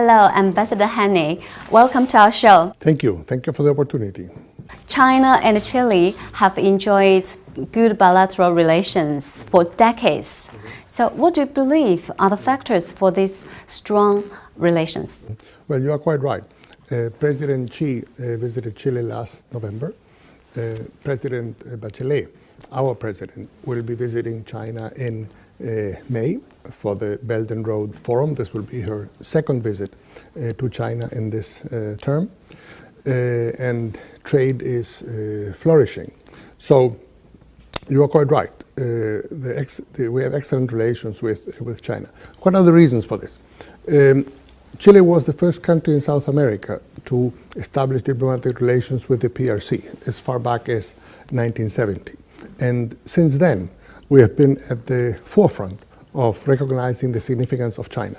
Hello, Ambassador Heine. Welcome to our show. Thank you. Thank you for the opportunity. China and Chile have enjoyed good bilateral relations for decades. So what do you believe are the factors for these strong relations? Well, you are quite right. President Xi visited Chile last November. President Bachelet, our president, will be visiting China in May for the Belt and Road Forum. This will be her second visit to China in this term. And trade is flourishing. So you are quite right. We have excellent relations with China. What are the reasons for this? Chile was the first country in South America to establish diplomatic relations with the PRC as far back as 1970. And since then, we have been at the forefront of recognizing the significance of China,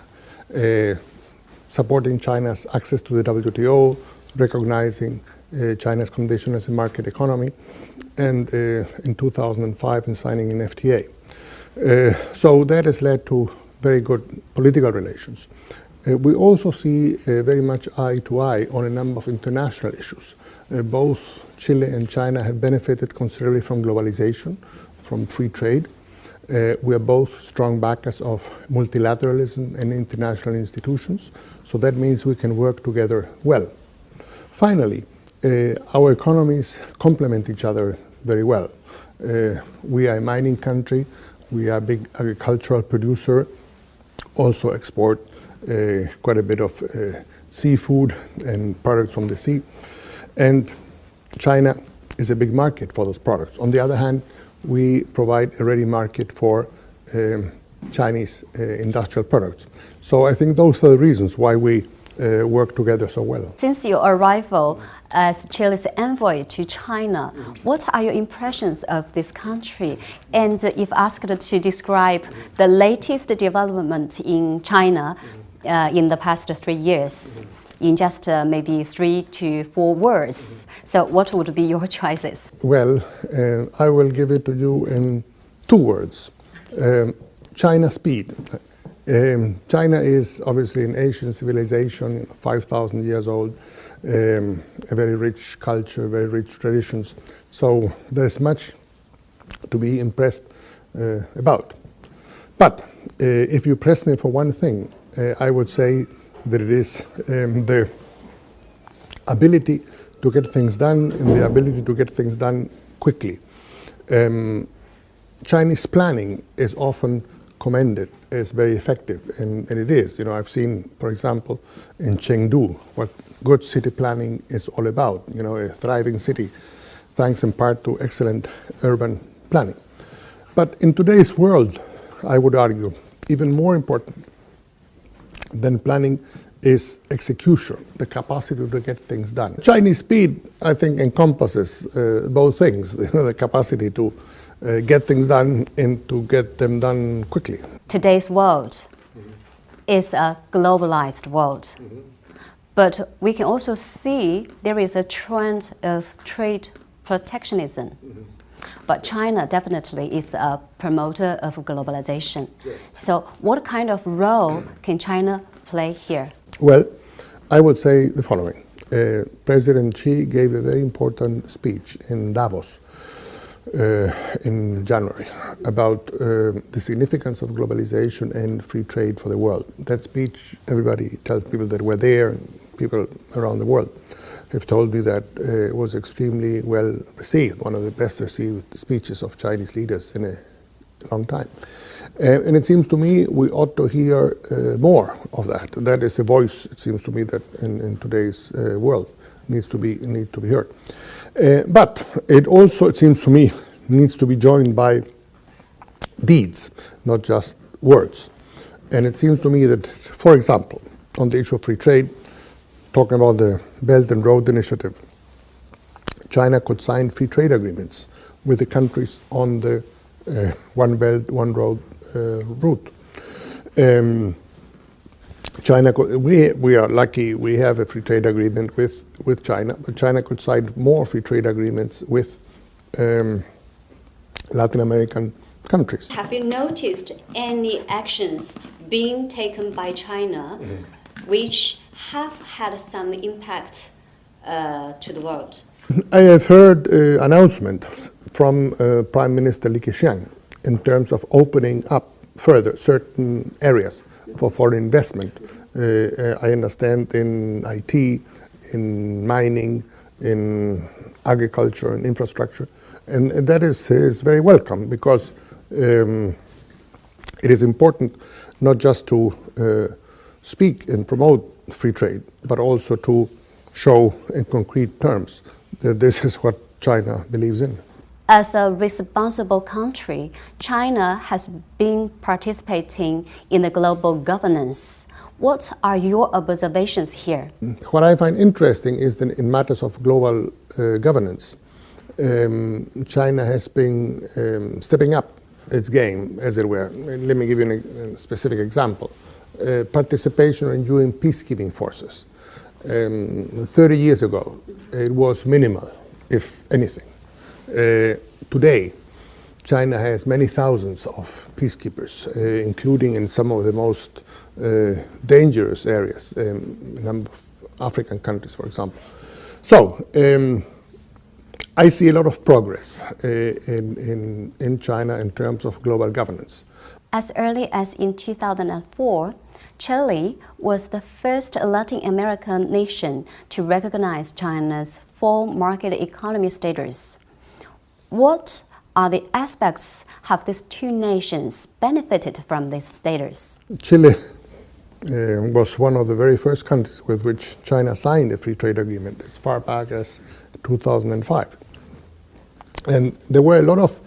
supporting China's access to the WTO, recognizing China's condition as a market economy, and in 2005 in signing an FTA. So that has led to very good political relations. We also see very much eye to eye on a number of international issues. Both Chile and China have benefited considerably from globalization, from free trade. We are both strong backers of multilateralism and international institutions, so that means we can work together well. Finally, our economies complement each other very well. We are a mining country, we are a big agricultural producer, also export quite a bit of seafood and products from the sea. And China is a big market for those products. On the other hand, we provide a ready market for Chinese industrial products. So I think those are the reasons why we work together so well. Since your arrival as Chile's envoy to China, what are your impressions of this country? And if asked to describe the latest development in China in the past 3 years, in just maybe 3 to 4 words, so what would be your choices? Well, I will give it to you in 2 words. China speed. China is obviously an Asian civilization, 5,000 years old, a very rich culture, very rich traditions. So there's much to be impressed about. But if you press me for one thing, I would say that it is the ability to get things done and the ability to get things done quickly. Chinese planning is often commended as very effective, and it is. You know, I've seen, for example, in Chengdu, what good city planning is all about. You know, a thriving city, thanks in part to excellent urban planning. But in today's world, I would argue, even more important than planning is execution, the capacity to get things done. Chinese speed, I think, encompasses both things, you know, the capacity to get things done and to get them done quickly. Today's world is a globalized world, but we can also see there is a trend of trade protectionism. But China definitely is a promoter of globalization. Yes. So what kind of role can China play here? Well, I would say the following. President Xi gave a very important speech in Davos in January about the significance of globalization and free trade for the world. That speech, everybody tells people that were there, and people around the world have told me that it was extremely well received, one of the best received speeches of Chinese leaders in a long time. And it seems to me we ought to hear more of that. That is a voice, it seems to me, that in today's world needs to be heard. But it also, it seems to me, needs to be joined by deeds, not just words. And it seems to me that, for example, on the issue of free trade, talking about the Belt and Road Initiative, China could sign free trade agreements with the countries on the One Belt, One Road route. China could, we are lucky we have a free trade agreement with China, but China could sign more free trade agreements with Latin American countries. Have you noticed any actions being taken by China which have had some impact to the world. I have heard announcements from Prime Minister Li Keqiang in terms of opening up further certain areas for foreign investment. I understand in IT, in mining, in agriculture and infrastructure. And that is very welcome because it is important not just to speak and promote free trade, but also to show in concrete terms that this is what China believes in. As a responsible country, China has been participating in the global governance. What are your observations here? What I find interesting is that in matters of global governance, China has been stepping up its game, as it were. Let me give you a specific example. Participation in UN peacekeeping forces. 30 years ago, it was minimal, if anything. Today, China has many thousands of peacekeepers, including in some of the most dangerous areas, a number of African countries, for example. So, I see a lot of progress in China in terms of global governance. As early as in 2004, Chile was the first Latin American nation to recognize China's full market economy status. What are the aspects have these two nations benefited from this status? Chile was one of the very first countries with which China signed a free trade agreement as far back as 2005. And there were a lot of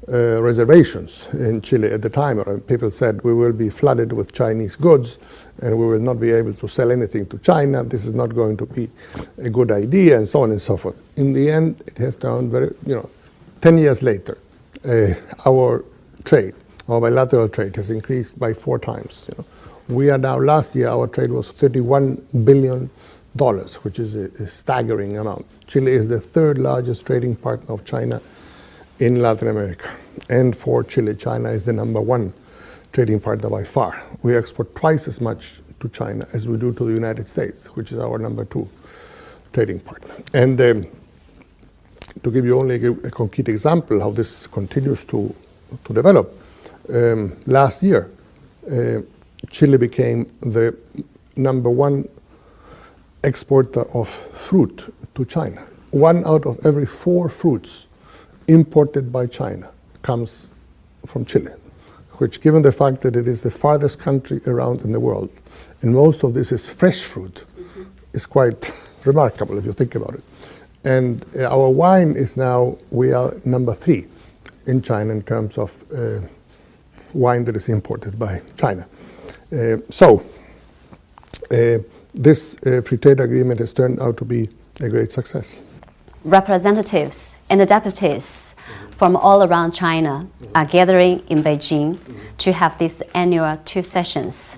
reservations in Chile at the time. People said we will be flooded with Chinese goods and we will not be able to sell anything to China. This is not going to be a good idea, and so on and so forth. In the end, it has turned very, 10 years later, our trade, our bilateral trade has increased by 4 times. We are now, last year, our trade was $31 billion, which is a staggering amount. Chile is the 3rd largest trading partner of China in Latin America. And for Chile, China is the #1 trading partner by far. We export twice as much to China as we do to the United States, which is our #2 trading partner. And to give you only a concrete example how this continues to develop, last year, Chile became the #1 exporter of fruit to China. 1 out of every 4 fruits imported by China comes from Chile, which, given the fact that it is the farthest country around in the world, and most of this is fresh fruit, is quite remarkable if you think about it. And our wine is now, we are #3 in China in terms of wine that is imported by China. This free trade agreement has turned out to be a great success. Representatives and the deputies from all around China are gathering in Beijing to have these annual 2 sessions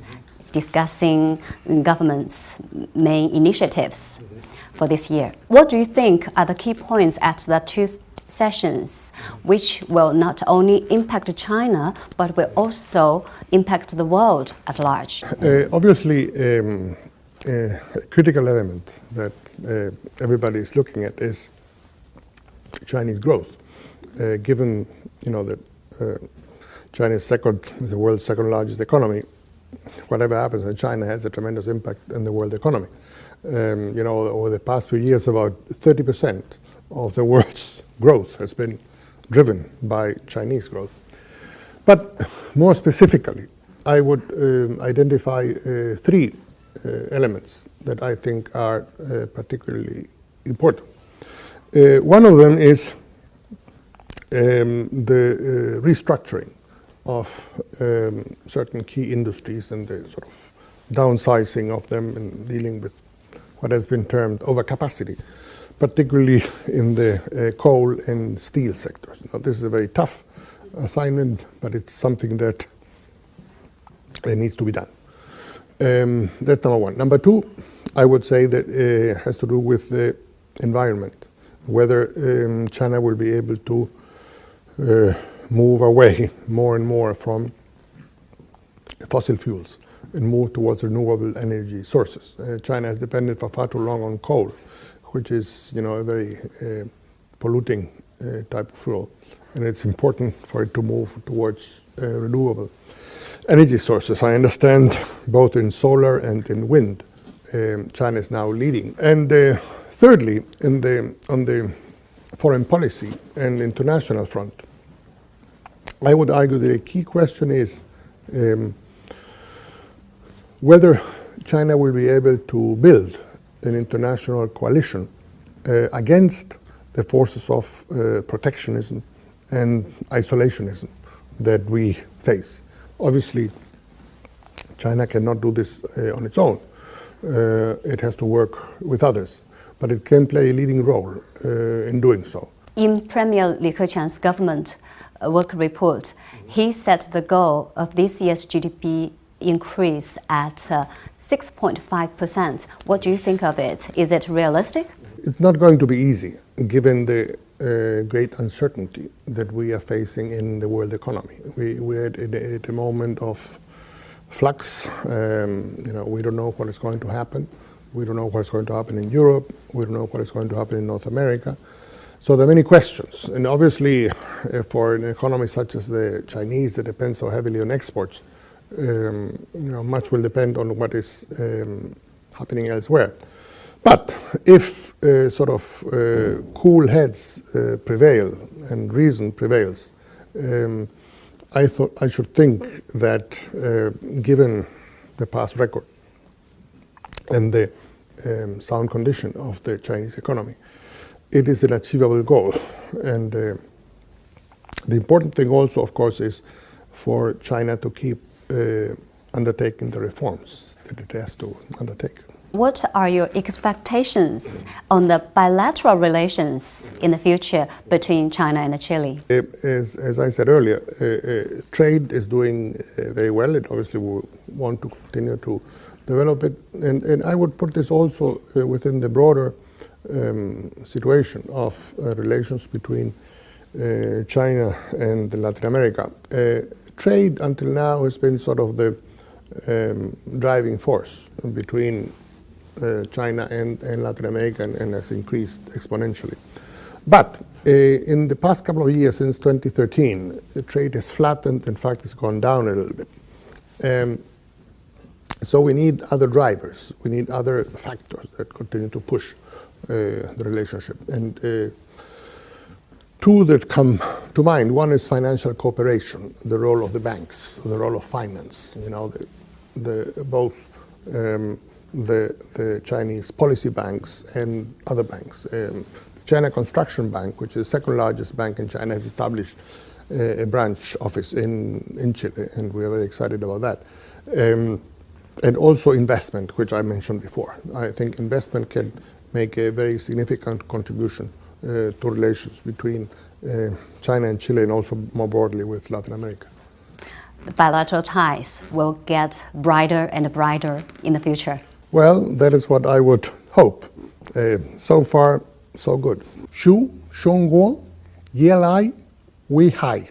discussing government's main initiatives for this year. What do you think are the key points at the 2 sessions which will not only impact China but will also impact the world at large? Obviously, a critical element that everybody is looking at is Chinese growth. Given that China is the world's 2nd largest economy, whatever happens in China has a tremendous impact on the world economy. Over the past few years, about 30% of the world's growth has been driven by Chinese growth. But more specifically, I would identify 3 elements that I think are particularly important. One of them is the restructuring of certain key industries and the sort of downsizing of them and dealing with what has been termed overcapacity, particularly in the coal and steel sectors. Now, this is a very tough assignment, but it's something that needs to be done. That's #1. #2, I would say that it has to do with the environment, whether China will be able to move away more and more from fossil fuels and move towards renewable energy sources. China has depended for far too long on coal, which is, a very polluting type of fuel, and it's important for it to move towards renewable energy sources. I understand both in solar and in wind, China is now leading. And thirdly, on the foreign policy and international front, I would argue that a key question is whether China will be able to build an international coalition against the forces of protectionism and isolationism that we face. Obviously, China cannot do this on its own. It has to work with others, but it can play a leading role in doing so. In Premier Li Keqiang's government work report, he set the goal of this year's GDP increase at 6.5%. What do you think of it? Is it realistic? It's not going to be easy, given the great uncertainty that we are facing in the world economy. We're at a moment of flux. We don't know what is going to happen. We don't know what's going to happen in Europe. We don't know what is going to happen in North America. So there are many questions. And obviously, for an economy such as the Chinese that depends so heavily on exports, much will depend on what is happening elsewhere. But if cool heads prevail and reason prevails, I should think that given the past record and the sound condition of the Chinese economy, it is an achievable goal. And the important thing also, of course, is for China to keep undertaking the reforms that it has to undertake. What are your expectations on the bilateral relations in the future between China and Chile? As I said earlier, trade is doing very well. It obviously will want to continue to develop it. And I would put this also within the broader situation of relations between China and Latin America. Trade until now has been sort of the driving force between China and Latin America and has increased exponentially. But in the past couple of years, since 2013, the trade has flattened. In fact, it's gone down a little bit. So we need other drivers. We need other factors that continue to push the relationship. And two that come to mind. One is financial cooperation, the role of the banks, the role of finance. Both the Chinese policy banks and other banks. The China Construction Bank, which is the second largest bank in China, has established a branch office in Chile, and we are very excited about that. And also investment, which I mentioned before. I think investment can make a very significant contribution to relations between China and Chile, and also more broadly with Latin America. The bilateral ties will get brighter and brighter in the future. Well, that is what I would hope. So far, so good. Shu, Shongguo, Yelai, Wei Hai.